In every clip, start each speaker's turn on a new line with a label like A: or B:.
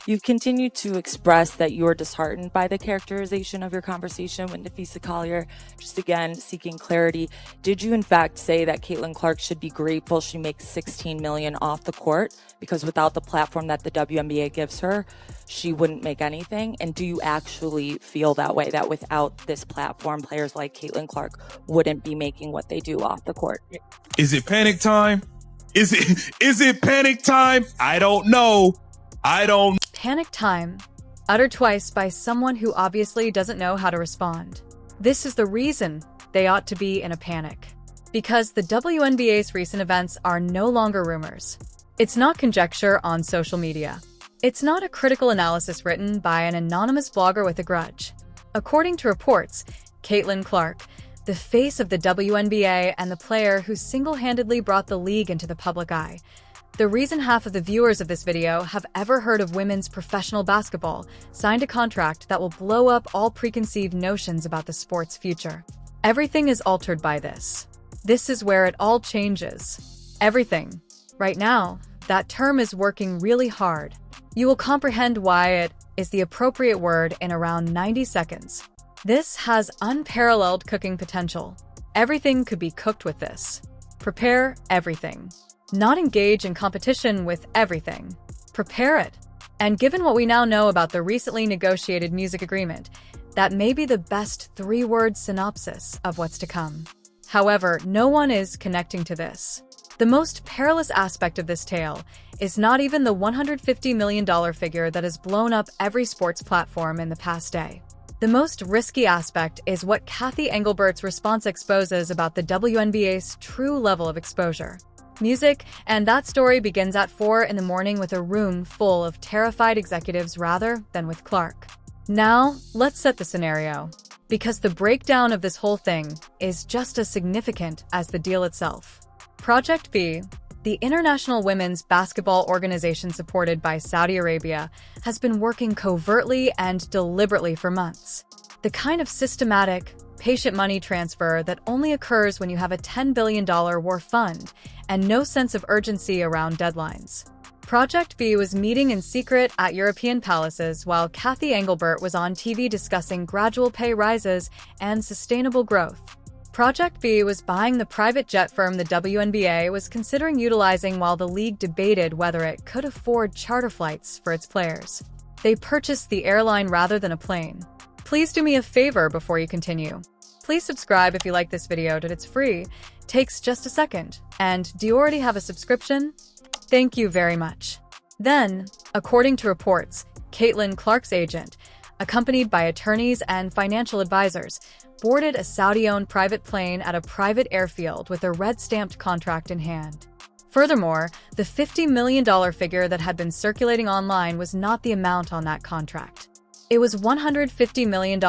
A: You've continued to express that you are disheartened by the characterization of your conversation with Nafisa Collier. Just again, seeking clarity. Did you in fact say that Caitlin Clark should be grateful she makes $16 million off the court because without the platform that the WNBA gives her, she wouldn't make anything? And do you actually feel that way, that without this platform, players like Caitlin Clark wouldn't be making what they do off the court?
B: Is it panic time? Is it panic time? I don't know.
C: Panic time, uttered twice by someone who obviously doesn't know how to respond. This is the reason they ought to be in a panic. Because the WNBA's recent events are no longer rumors. It's not conjecture on social media. It's not a critical analysis written by an anonymous blogger with a grudge. According to reports, Caitlin Clark, the face of the WNBA and the player who single-handedly brought the league into the public eye, the reason half of the viewers of this video have ever heard of women's professional basketball, signed a contract that will blow up all preconceived notions about the sport's future. Everything is altered by this. This is where it all changes. Everything. Right now, that term is working really hard. You will comprehend why it is the appropriate word in around 90 seconds. This has unparalleled cooking potential. Everything could be cooked with this. Prepare everything. Not engage in competition with everything. Prepare it. And given what we now know about the recently negotiated music agreement, that may be the best three-word synopsis of what's to come. However, no one is connecting to this. The most perilous aspect of this tale is not even the $150 million figure that has blown up every sports platform in the past day. The most risky aspect is what Cathy Engelbert's response exposes about the WNBA's true level of exposure. Music, and that story begins at 4 in the morning with a room full of terrified executives rather than with Clark. Now, let's set the scenario. Because the breakdown of this whole thing is just as significant as the deal itself. Project B, the international women's basketball organization supported by Saudi Arabia, has been working covertly and deliberately for months. The kind of systematic, patient money transfer that only occurs when you have a $10 billion war fund and no sense of urgency around deadlines. Project B was meeting in secret at European palaces while Cathy Engelbert was on TV discussing gradual pay rises and sustainable growth. Project B was buying the private jet firm the WNBA was considering utilizing while the league debated whether it could afford charter flights for its players. They purchased the airline rather than a plane. Please do me a favor before you continue. Please subscribe if you like this video. It's free, takes just a second. And do you already have a subscription? Thank you very much. Then, according to reports, Caitlin Clark's agent, accompanied by attorneys and financial advisors, boarded a Saudi-owned private plane at a private airfield with a red-stamped contract in hand. Furthermore, the $50 million figure that had been circulating online was not the amount on that contract. It was $150 million,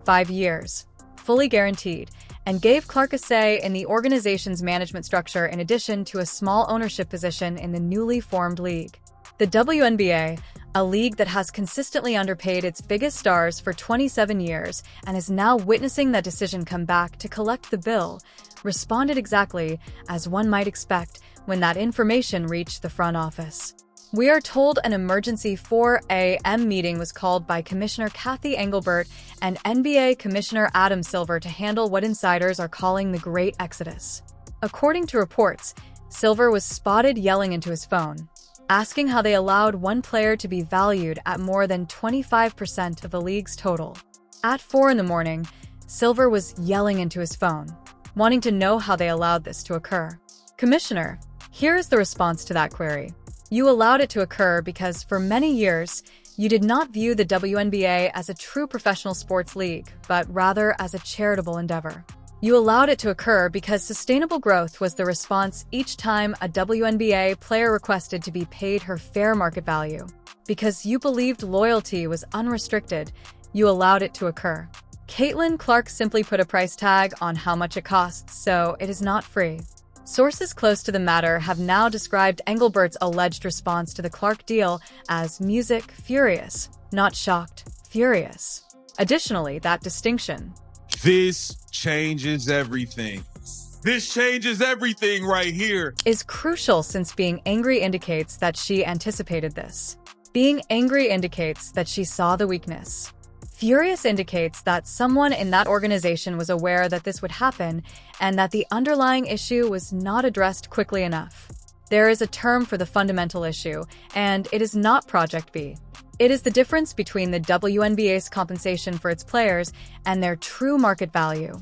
C: 5 years, fully guaranteed, and gave Clark a say in the organization's management structure in addition to a small ownership position in the newly formed league. The WNBA, a league that has consistently underpaid its biggest stars for 27 years and is now witnessing that decision come back to collect the bill, responded exactly as one might expect when that information reached the front office. We are told an emergency 4 a.m. meeting was called by Commissioner Cathy Engelbert and NBA Commissioner Adam Silver to handle what insiders are calling the Great Exodus. According to reports, Silver was spotted yelling into his phone, asking how they allowed one player to be valued at more than 25% of the league's total. At 4 in the morning, Silver was yelling into his phone, wanting to know how they allowed this to occur. Commissioner, here is the response to that query. You allowed it to occur because for many years, you did not view the WNBA as a true professional sports league, but rather as a charitable endeavor. You allowed it to occur because sustainable growth was the response each time a WNBA player requested to be paid her fair market value. Because you believed loyalty was unrestricted, you allowed it to occur. Caitlin Clark simply put a price tag on how much it costs, so it is not free. Sources close to the matter have now described Engelbert's alleged response to the Clark deal as music furious, not shocked, furious. Additionally, that distinction.
B: This changes everything. This changes everything right here.
C: Is crucial since being angry indicates that she anticipated this. Being angry indicates that she saw the weakness. Furious indicates that someone in that organization was aware that this would happen and that the underlying issue was not addressed quickly enough. There is a term for the fundamental issue, and it is not Project B. It is the difference between the WNBA's compensation for its players and their true market value.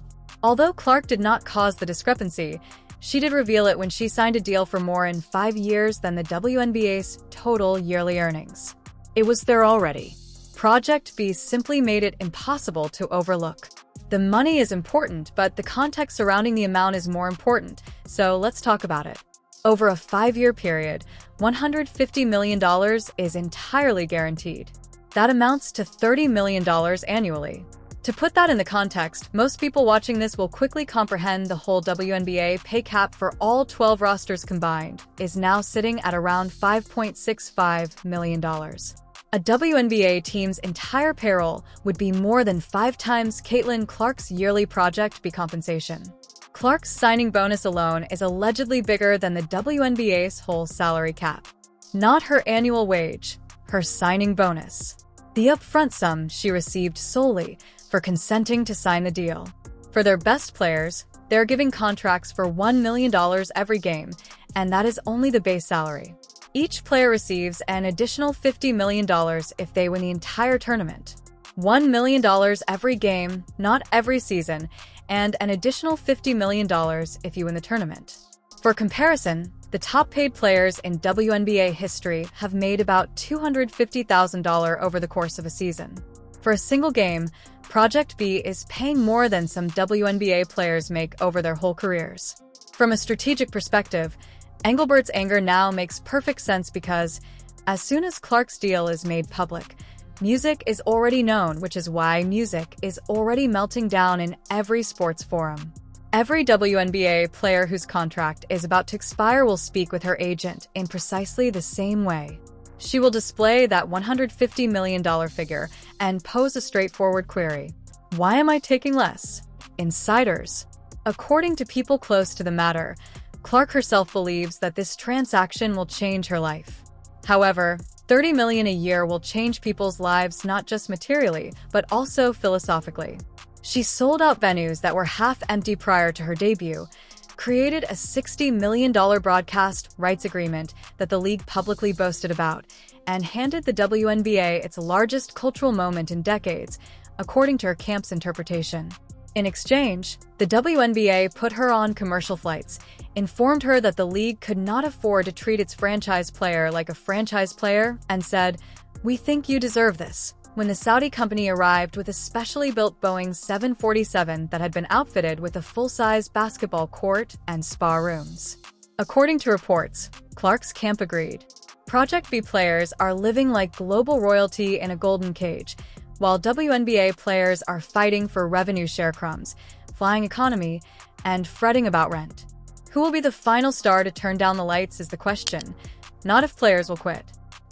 C: Although Clark did not cause the discrepancy, she did reveal it when she signed a deal for more in 5 years than the WNBA's total yearly earnings. It was there already. Project B simply made it impossible to overlook. The money is important, but the context surrounding the amount is more important, so let's talk about it. Over a 5-year period, $150 million is entirely guaranteed. That amounts to $30 million annually. To put that in the context, most people watching this will quickly comprehend the whole WNBA pay cap for all 12 rosters combined is now sitting at around $5.65 million. A WNBA team's entire payroll would be more than 5 times Caitlin Clark's yearly Project B compensation. Clark's signing bonus alone is allegedly bigger than the WNBA's whole salary cap. Not her annual wage, her signing bonus. The upfront sum she received solely for consenting to sign the deal. For their best players, they're giving contracts for $1 million every game, and that is only the base salary. Each player receives an additional $50 million if they win the entire tournament. $1 million every game, not every season, and an additional $50 million if you win the tournament. For comparison, the top-paid players in WNBA history have made about $250,000 over the course of a season. For a single game, Project B is paying more than some WNBA players make over their whole careers. From a strategic perspective, Engelbert's anger now makes perfect sense because, as soon as Clark's deal is made public, music is already known, which is why music is already melting down in every sports forum. Every WNBA player whose contract is about to expire will speak with her agent in precisely the same way. She will display that $150 million figure and pose a straightforward query. Why am I taking less? Insiders. According to people close to the matter, Clark herself believes that this transaction will change her life. However, $30 million a year will change people's lives not just materially, but also philosophically. She sold out venues that were half empty prior to her debut, created a $60 million broadcast rights agreement that the league publicly boasted about, and handed the WNBA its largest cultural moment in decades, according to her camp's interpretation. In exchange, the WNBA put her on commercial flights, informed her that the league could not afford to treat its franchise player like a franchise player, and said, "We think you deserve this." When the Saudi company arrived with a specially built Boeing 747 that had been outfitted with a full-size basketball court and spa rooms. According to reports, Clark's camp agreed. Project B players are living like global royalty in a golden cage, while WNBA players are fighting for revenue share crumbs, flying economy, and fretting about rent. Who will be the final star to turn down the lights is the question, not if players will quit.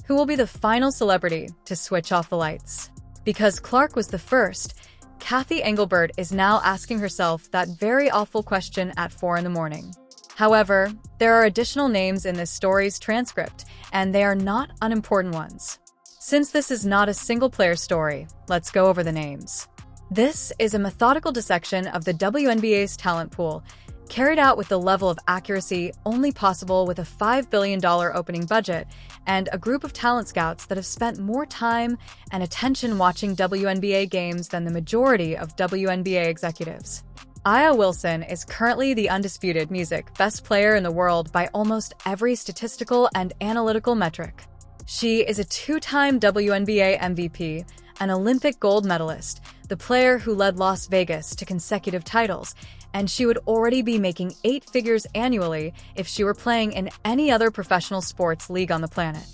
C: Who will be the final celebrity to switch off the lights? Because Clark was the first, Cathy Engelbert is now asking herself that very awful question at 4 in the morning. However, there are additional names in this story's transcript, and they are not unimportant ones. Since this is not a single-player story, let's go over the names. This is a methodical dissection of the WNBA's talent pool, carried out with the level of accuracy only possible with a $5 billion opening budget and a group of talent scouts that have spent more time and attention watching WNBA games than the majority of WNBA executives. Aya Wilson is currently the undisputed music best player in the world by almost every statistical and analytical metric. She is a 2-time WNBA MVP, an Olympic gold medalist, the player who led Las Vegas to consecutive titles, and she would already be making 8 figures annually if she were playing in any other professional sports league on the planet.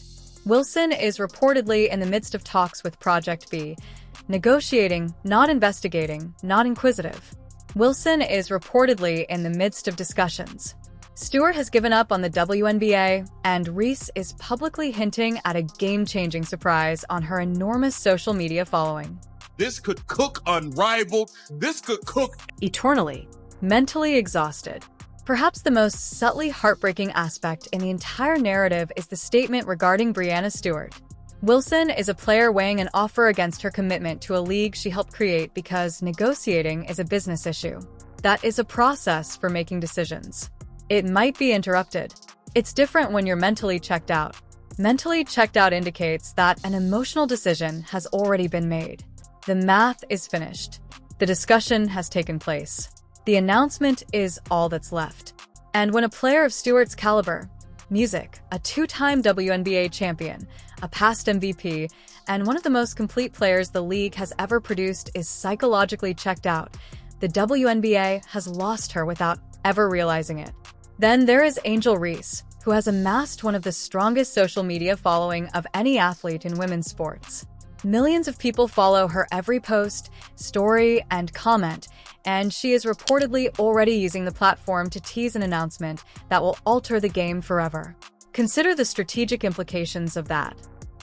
C: Wilson is reportedly in the midst of talks with Project B, negotiating, not investigating, not inquisitive. Wilson is reportedly in the midst of discussions. Stewart has given up on the WNBA, and Reese is publicly hinting at a game-changing surprise on her enormous social media following.
B: This could cook unrivaled. This could cook
C: Eternally. Mentally exhausted. Perhaps the most subtly heartbreaking aspect in the entire narrative is the statement regarding Breanna Stewart. Wilson is a player weighing an offer against her commitment to a league she helped create because negotiating is a business issue. That is a process for making decisions. It might be interrupted. It's different when you're mentally checked out. Mentally checked out indicates that an emotional decision has already been made. The math is finished. The discussion has taken place. The announcement is all that's left. And when a player of Stewart's caliber, Music, a two-time WNBA champion, a past MVP, and one of the most complete players the league has ever produced, is psychologically checked out, the WNBA has lost her without ever realizing it. Then there is Angel Reese, who has amassed one of the strongest social media following of any athlete in women's sports. Millions of people follow her every post, story, and comment, and she is reportedly already using the platform to tease an announcement that will alter the game forever. Consider the strategic implications of that.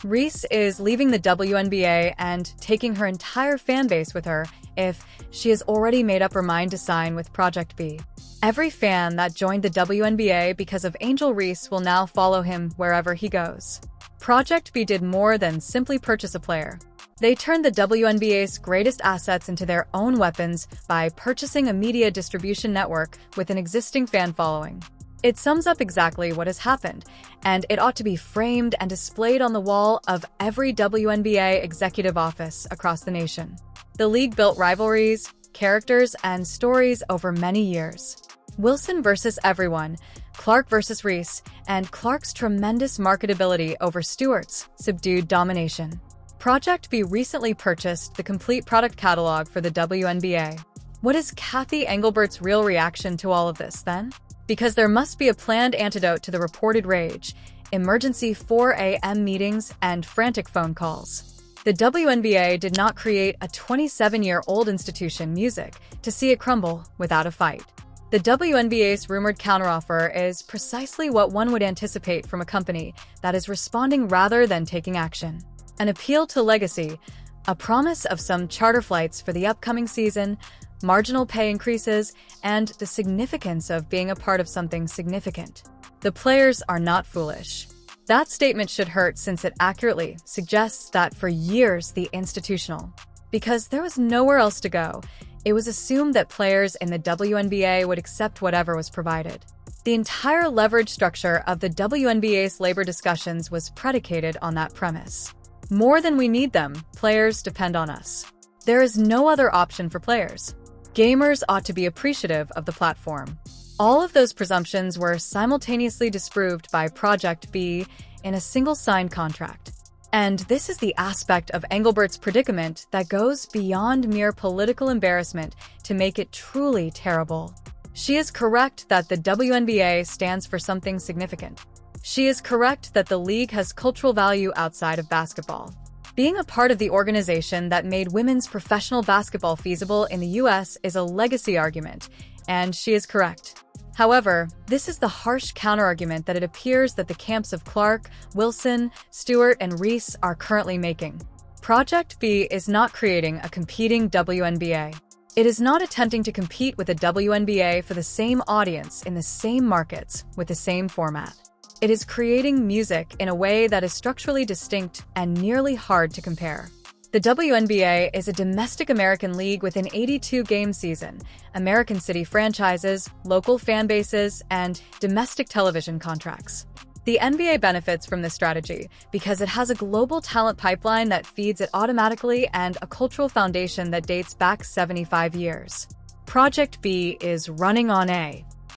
C: Reese is leaving the WNBA and taking her entire fanbase with her if she has already made up her mind to sign with Project B. Every fan that joined the WNBA because of Angel Reese will now follow him wherever he goes. Project B did more than simply purchase a player. They turned the WNBA's greatest assets into their own weapons by purchasing a media distribution network with an existing fan following. It sums up exactly what has happened, and it ought to be framed and displayed on the wall of every WNBA executive office across the nation. The league built rivalries, characters, and stories over many years. Wilson versus everyone, Clark versus Reese, and Clark's tremendous marketability over Stewart's subdued domination. Project B recently purchased the complete product catalog for the WNBA. What is Cathy Engelbert's real reaction to all of this, then? Because there must be a planned antidote to the reported rage, emergency 4 a.m. meetings, and frantic phone calls. The WNBA did not create a 27-year-old institution, Music, to see it crumble without a fight. The WNBA's rumored counteroffer is precisely what one would anticipate from a company that is responding rather than taking action. An appeal to legacy, a promise of some charter flights for the upcoming season, marginal pay increases, and the significance of being a part of something significant. The players are not foolish. That statement should hurt since it accurately suggests that for years the institutional, because there was nowhere else to go, it was assumed that players in the WNBA would accept whatever was provided. The entire leverage structure of the WNBA's labor discussions was predicated on that premise. More than we need them, players depend on us. There is no other option for players. Gamers ought to be appreciative of the platform. All of those presumptions were simultaneously disproved by Project B in a single signed contract. And this is the aspect of Engelbert's predicament that goes beyond mere political embarrassment to make it truly terrible. She is correct that the WNBA stands for something significant. She is correct that the league has cultural value outside of basketball. Being a part of the organization that made women's professional basketball feasible in the US is a legacy argument, and she is correct. However, this is the harsh counterargument that it appears that the camps of Clark, Wilson, Stewart, and Reese are currently making. Project B is not creating a competing WNBA. It is not attempting to compete with a WNBA for the same audience in the same markets with the same format. It is creating music in a way that is structurally distinct and nearly hard to compare. The WNBA is a domestic American league with an 82-game season, American city franchises, local fan bases, and domestic television contracts. The NBA benefits from this strategy because it has a global talent pipeline that feeds it automatically and a cultural foundation that dates back 75 years. Project B is running on a